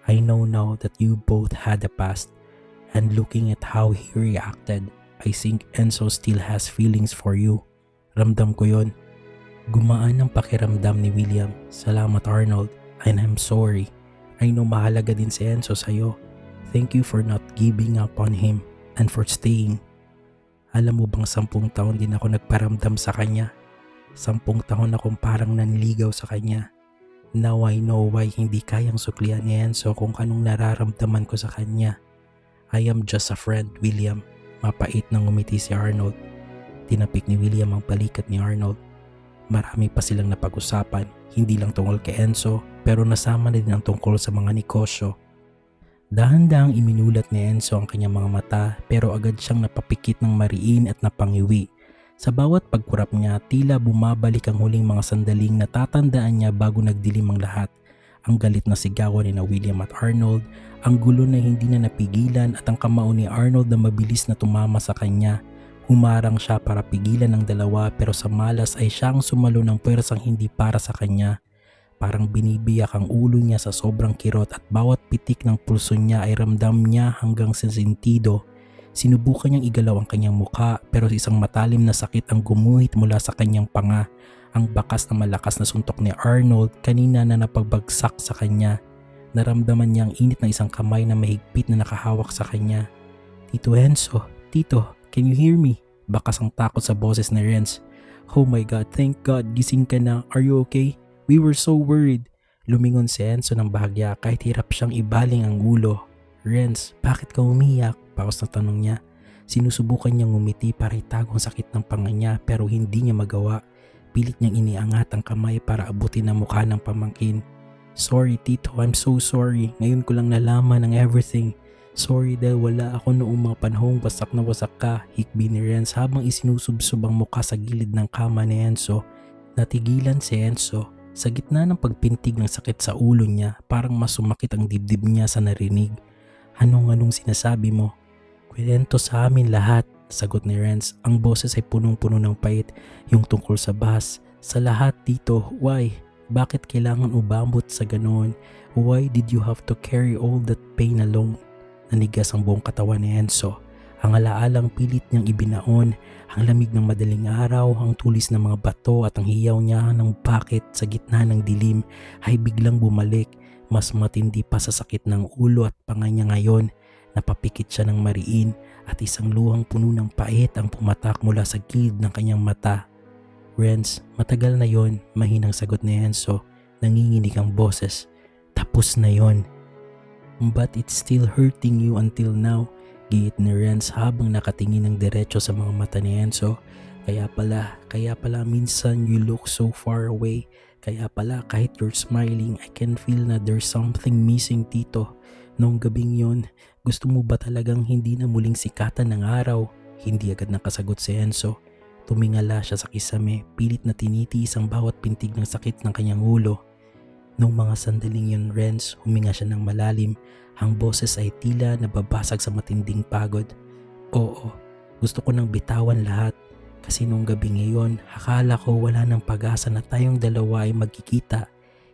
I know now that you both had a past. And looking at how he reacted, I think Enzo still has feelings for you. Ramdam ko yon. Gumaan ang pakiramdam ni William. Salamat Arnold, and I'm sorry. I know mahalaga din si Enzo sa'yo. Thank you for not giving up on him and for staying. Alam mo bang 10 taon din ako nagparamdam sa kanya? 10 taon akong parang nanligaw sa kanya. Now I know why hindi kayang suklian ni Enzo kung anong nararamdaman ko sa kanya. I am just a friend, William. Mapait nang ngumiti si Arnold. Tinapik ni William ang balikat ni Arnold. Marami pa silang napag-usapan, hindi lang tungkol kay Enzo, pero nasama na din ang tungkol sa mga negosyo. Dahan-dahang iminulat ni Enzo ang kanyang mga mata pero agad siyang napapikit ng mariin at napangiwi. Sa bawat pagkurap niya, tila bumabalik ang huling mga sandaling natatandaan niya bago nagdilim ang lahat. Ang galit na sigawan ni William at Arnold, ang gulo na hindi na napigilan at ang kamao ni Arnold na mabilis na tumama sa kanya. Humarang siya para pigilan ng dalawa pero sa malas ay siya ang sumalo ng puwersang hindi para sa kanya. Parang binibiyak ang ulo niya sa sobrang kirot at bawat pitik ng pulso niya ay ramdam niya hanggang sa sentido. Sinubukan niyang igalaw ang kanyang mukha pero isang matalim na sakit ang gumuhit mula sa kanyang panga. Ang bakas na malakas na suntok ni Arnold kanina na napagbagsak sa kanya. Naramdaman niya ang init ng isang kamay na mahigpit na nakahawak sa kanya. "Tito Enzo, Tito, can you hear me?" Bakas ang takot sa boses ni Renz. "Oh my God, thank God, gising ka na. Are you okay? We were so worried." Lumingon si Enzo ng bahagya kahit hirap siyang ibaling ang ulo. "Renz, bakit ka umiyak?" Paus na tanong niya. Sinusubukan niyang ngumiti para itago ang sakit ng panga niya pero hindi niya magawa. Pilit niyang iniangat ang kamay para abutin ang mukha ng pamangkin. "Sorry Tito, I'm so sorry. Ngayon ko lang nalaman ang everything. Sorry dahil wala ako noong mga panahong wasak na wasak ka," hikbi ni Renz habang isinusubsob ang mukha sa gilid ng kama ni Enzo. Natigilan si Enzo. Sa gitna ng pagpintig ng sakit sa ulo niya, parang mas sumakit ang dibdib niya sa narinig. Anong sinasabi mo?" "Kwento sa amin lahat," sagot ni Renz. Ang boses ay punong-puno ng pait, yung tungkol sa bahas. "Sa lahat Tito, why? Bakit kailangan umabot sa ganoon? Why did you have to carry all that pain alone?" Nanigas ang buong katawan ni Enzo. Ang alaalang pilit niyang ibinaon, ang lamig ng madaling araw, ang tulis ng mga bato at ang hiyaw niya ng bakit sa gitna ng dilim ay biglang bumalik. Mas matindi pa sa sakit ng ulo at panga niya ngayon. Napapikit siya ng mariin at isang luhang puno ng pait ang pumatak mula sa gilid ng kanyang mata. "Renz, matagal na yon," mahinang sagot ni Enzo. Nanginginig ang boses. "Tapos na yon." "But it's still hurting you until now," giit ni Renz habang nakatingin ng diretso sa mga mata ni Enzo. Kaya pala minsan you look so far away. Kaya pala kahit you're smiling, I can feel na there's something missing Tito. Noong gabing yon, gusto mo ba talagang hindi na muling sikatan ng araw?" Hindi agad nakasagot si Enzo. Tumingala siya sa kisame, pilit na tinitiis ang bawat pintig ng sakit ng kanyang ulo. Noong mga sandaling yun, Renz, huminga siya ng malalim. Ang boses ay tila nababasag sa matinding pagod. "Oo, gusto ko nang bitawan lahat. Kasi nung gabi ngayon, akala ko wala nang pag-asa na tayong dalawa ay magkikita.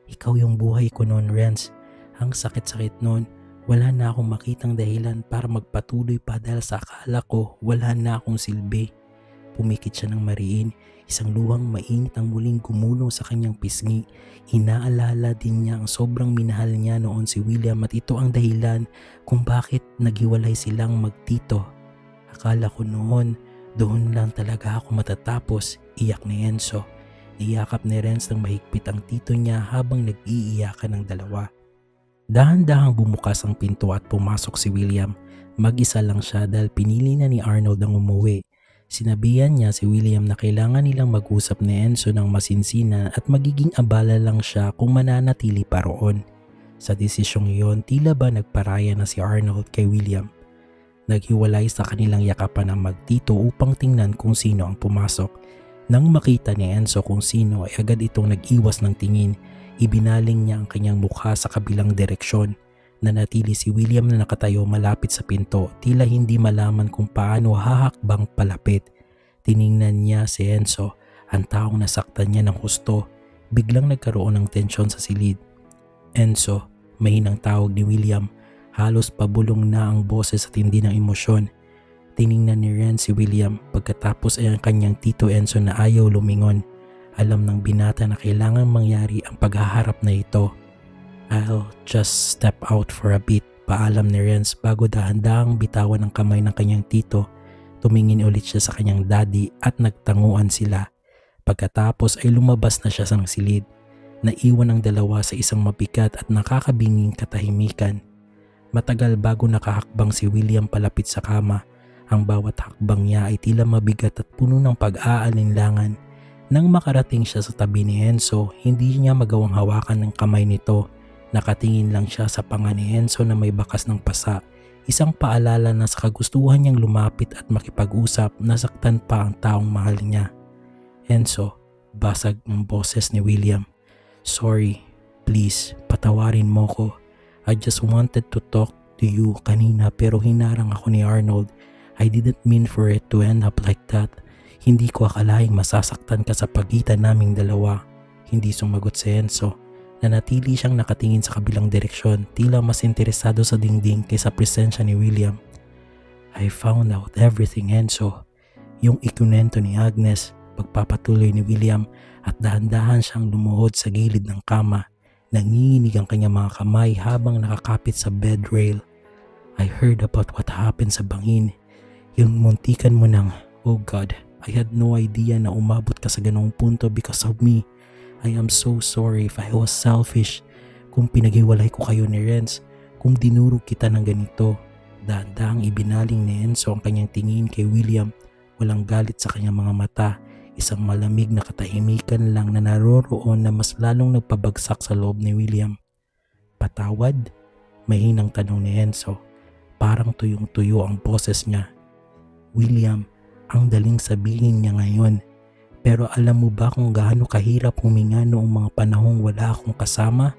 Ikaw yung buhay ko noon, Renz. Ang sakit-sakit noon. Wala na akong makitang dahilan para magpatuloy pa dahil sa akala ko wala na akong silbi." Pumikit siya ng mariin. Isang luhang mainit ang muling gumulong sa kanyang pisngi. Inaalala din niya ang sobrang minahal niya noon si William at ito ang dahilan kung bakit naghiwalay silang magtito. "Akala ko noon, doon lang talaga ako matatapos," iyak ni Enzo. Niyakap ni Renz ng mahigpit ang tito niya habang nag-iiyakan ng dalawa. Dahan-dahang bumukas ang pinto at pumasok si William. Mag-isa lang siya dahil pinili na ni Arnold ang umuwi. Sinabihan niya si William na kailangan nilang mag-usap ni Enzo ng masinsinan at magiging abala lang siya kung mananatili pa roon. Sa desisyong iyon, tila ba nagparaya na si Arnold kay William. Naghiwalay sa kanilang yakapan ang magtito upang tingnan kung sino ang pumasok. Nang makita ni Enzo kung sino ay agad itong nag-iwas ng tingin. Ibinaling niya ang kanyang mukha sa kabilang direksyon. Nanatili si William na nakatayo malapit sa pinto, tila hindi malaman kung paano hahakbang palapit. Tiningnan niya si Enzo, ang taong nasaktan niya ng husto. Biglang nagkaroon ng tensyon sa silid. "Enzo," mahinang tawag ni William. Halos pabulong na ang boses sa tindi ng emosyon. Tiningnan ni Ren si William pagkatapos ay ang kanyang tito Enzo na ayaw lumingon. Alam ng binata na kailangan mangyari ang paghaharap na ito. "I'll just step out for a bit," paalam ni Renz bago dahan-dahang bitawan ang kamay ng kanyang tito. Tumingin ulit siya sa kanyang daddy at nagtanguan sila. Pagkatapos ay lumabas na siya sa silid. Naiwan ang dalawa sa isang mabigat at nakakabinging katahimikan. Matagal bago nakahakbang si William palapit sa kama. Ang bawat hakbang niya ay tila mabigat at puno ng pag-aalinlangan. Nang makarating siya sa tabi ni Enzo, hindi niya magawang hawakan ng kamay nito. Nakatingin lang siya sa panga ni Enzo na may bakas ng pasa. Isang paalala na sa kagustuhan niyang lumapit at makipag-usap, nasaktan pa ang taong mahal niya. "Enzo," basag ng boses ni William. "Sorry, please, patawarin mo ko. I just wanted to talk to you kanina pero hinarang ako ni Arnold. I didn't mean for it to end up like that. Hindi ko akalaing masasaktan ka sa pagitan naming dalawa. Hindi sumagot si Enzo. Nanatili siyang nakatingin sa kabilang direksyon, tila mas interesado sa dingding kaysa presensya ni William. I found out everything, Enzo. Yung ikunento ni Agnes, pagpapatuloy ni William at dahan-dahan siyang lumuhod sa gilid ng kama. Nanginginig ang kanyang mga kamay habang nakakapit sa bed rail. I heard about what happened sa bangin. Yung muntikan mo ng, oh God, I had no idea na umabot ka sa ganong punto because of me. I am so sorry if I was selfish. Kung pinaghiwalay ko kayo ni Renz, kung dinurog kita ng ganito. Dahan-dahang ibinaling ni Enzo ang kanyang tingin kay William. Walang galit sa kanyang mga mata. Isang malamig na katahimikan lang na naroroon na mas lalong nagpabagsak sa loob ni William. Patawad? Mahinang tanong ni Enzo. Parang tuyong-tuyo ang boses niya. William, ang daling sabihin niya ngayon. Pero alam mo ba kung gaano kahirap huminga noong mga panahong wala akong kasama?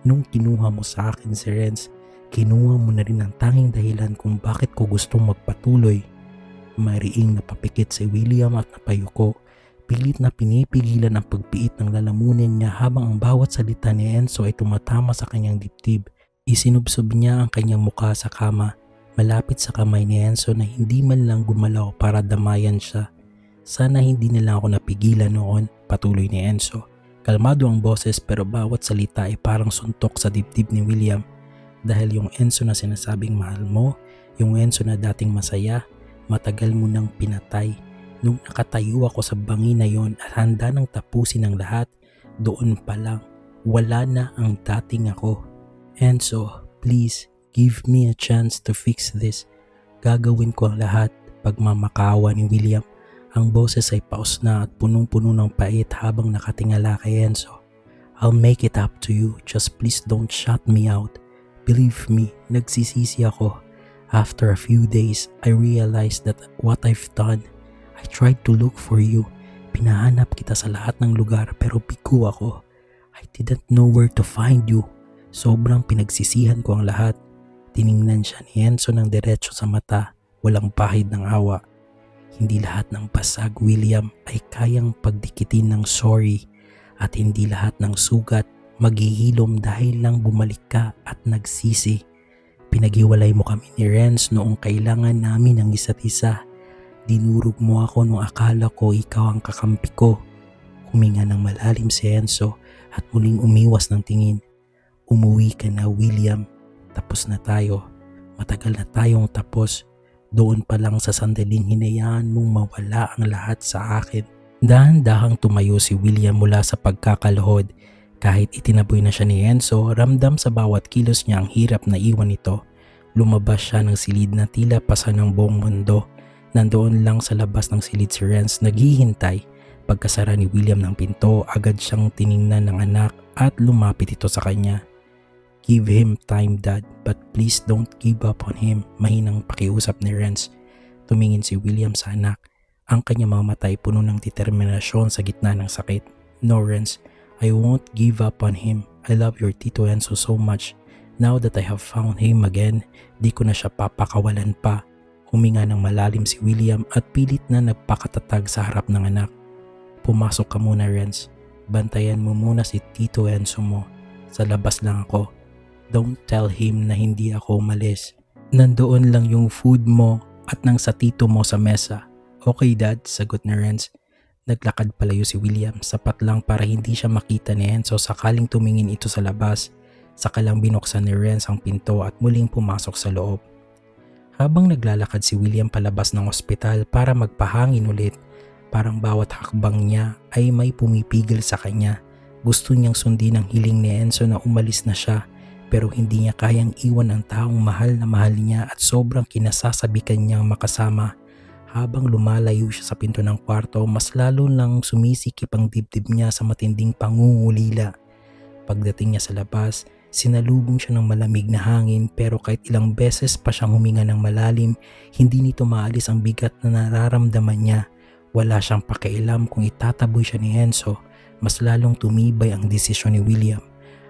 Nung kinuha mo sa akin si Renz, kinuha mo na rin ang tanging dahilan kung bakit ko gustong magpatuloy. Mariing napapikit si William at napayuko. Pilit na pinipigilan ang pagpiit ng lalamunin niya habang ang bawat salita ni Enzo ay tumatama sa kanyang dibdib. Isinubsob niya ang kanyang mukha sa kama, malapit sa kamay ni Enzo na hindi man lang gumalaw para damayan siya. Sana hindi na lang ako napigilan noon, patuloy ni Enzo. Kalmado ang boses pero bawat salita ay parang suntok sa dibdib ni William. Dahil yung Enzo na sinasabing mahal mo, yung Enzo na dating masaya, matagal mo nang pinatay. Nung nakatayo ako sa bangin na yon at handa nang tapusin ang lahat, doon pa lang, wala na ang dating ako. Enzo, please, give me a chance to fix this. Gagawin ko ang lahat, pagmamakawa ni William. Ang boses ay paus na at punong-puno ng pait habang nakatingala kay Enzo. I'll make it up to you, just please don't shut me out. Believe me, nagsisisi ako. After a few days, I realized that what I've done, I tried to look for you. Pinahanap kita sa lahat ng lugar pero bigo ako. I didn't know where to find you. Sobrang pinagsisihan ko ang lahat. Tiningnan siya ni Enzo ng diretso sa mata, walang pahid ng awa. Hindi lahat ng basag, William, ay kayang pagdikitin ng sorry. At hindi lahat ng sugat maghihilom dahil lang bumalik ka at nagsisi. Pinaghiwalay mo kami ni Renz noong kailangan namin ng isa't isa. Dinurog mo ako nung akala ko ikaw ang kakampi ko. Huminga ng malalim si Enzo at muling umiwas ng tingin. Umuwi ka na, William. Tapos na tayo. Matagal na tayong tapos. Doon pa lang sa sandaling hinayaan mong mawala ang lahat sa akin. Dahan-dahang tumayo si William mula sa pagkakaluhod. Kahit itinaboy na siya ni Enzo, ramdam sa bawat kilos niya ang hirap na iwan ito. Lumabas siya ng silid na tila pasa ng buong mundo. Nandoon lang sa labas ng silid si Renz naghihintay. Pagkasara ni William ng pinto, agad siyang tiningnan ng anak at lumapit ito sa kanya. Give him time, Dad, but please don't give up on him, mahinang pakiusap ni Renz. Tumingin si William sa anak. Ang kanyang mga mata ay puno ng determinasyon sa gitna ng sakit. No, Renz, I won't give up on him. I love your Tito Enzo so much. Now that I have found him again, di ko na siya papakawalan pa. Huminga ng malalim si William at pilit na nagpakatatag sa harap ng anak. Pumasok ka muna, Renz. Bantayan mo muna si Tito Enzo mo. Sa labas lang ako. Don't tell him na hindi ako umalis. Nandoon lang yung food mo at nang sa tito mo sa mesa. Okay, Dad, sagot ni Renz. Naglakad palayo si William, sapat lang para hindi siya makita ni Enzo sakaling tumingin ito sa labas. Saka lang binuksan ni Renz ang pinto at muling pumasok sa loob. Habang naglalakad si William palabas ng ospital para magpahangin ulit, parang bawat hakbang niya ay may pumipigil sa kanya. Gusto niyang sundin ang hiling ni Enzo na umalis na siya, pero hindi niya kayang iwan ang taong mahal na mahal niya at sobrang kinasasabikan niyang makasama. Habang lumalayo siya sa pinto ng kwarto, mas lalo lang sumisikip ang dibdib niya sa matinding pangungulila. Pagdating niya sa labas, sinalubong siya ng malamig na hangin pero kahit ilang beses pa siyang huminga ng malalim, hindi nito maalis ang bigat na nararamdaman niya. Wala siyang pakialam kung itataboy siya ni Enzo, mas lalong tumibay ang desisyon ni William.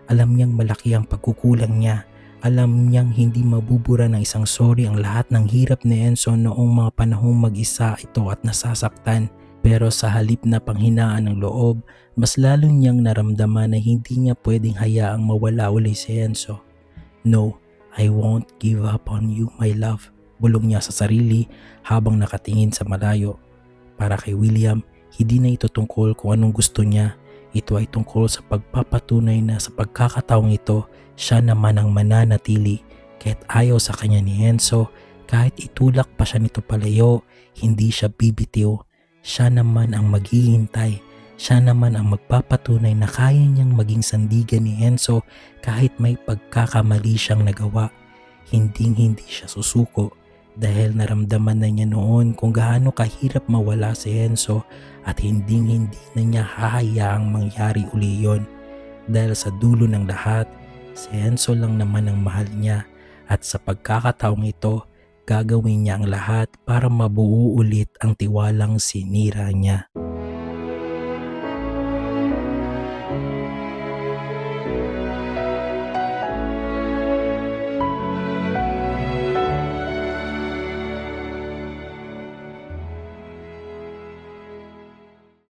Alam niyang malaki ang pagkukulang niya Alam niyang hindi mabubura ng isang sorry ang lahat ng hirap ni Enzo noong mga panahong mag-isa ito at nasasaktan. Pero sa halip na panghinaan ng loob, mas lalo niyang naramdaman na hindi niya pwedeng hayaang mawala uli si Enzo. No, I won't give up on you, my love. Bulong niya sa sarili habang nakatingin sa malayo. Para kay William, hindi na ito tungkol kung anong gusto niya. Ito ay tungkol sa pagpapatunay na sa pagkakataong ito, siya naman ang mananatili. Kahit ayaw sa kanya ni Enzo, kahit itulak pa siya nito palayo, hindi siya bibitiw. Siya naman ang maghihintay. Siya naman ang magpapatunay na kaya niyang maging sandigan ni Enzo kahit may pagkakamali siyang nagawa. Hindi siya susuko dahil naramdaman na niya noon kung gaano kahirap mawala si Enzo at hindi na niya hahayaang mangyari uli yon. Dahil sa dulo ng lahat, si Enzo lang naman ang mahal niya at sa pagkakataong ito, gagawin niya ang lahat para mabuo ulit ang tiwalang sinira niya.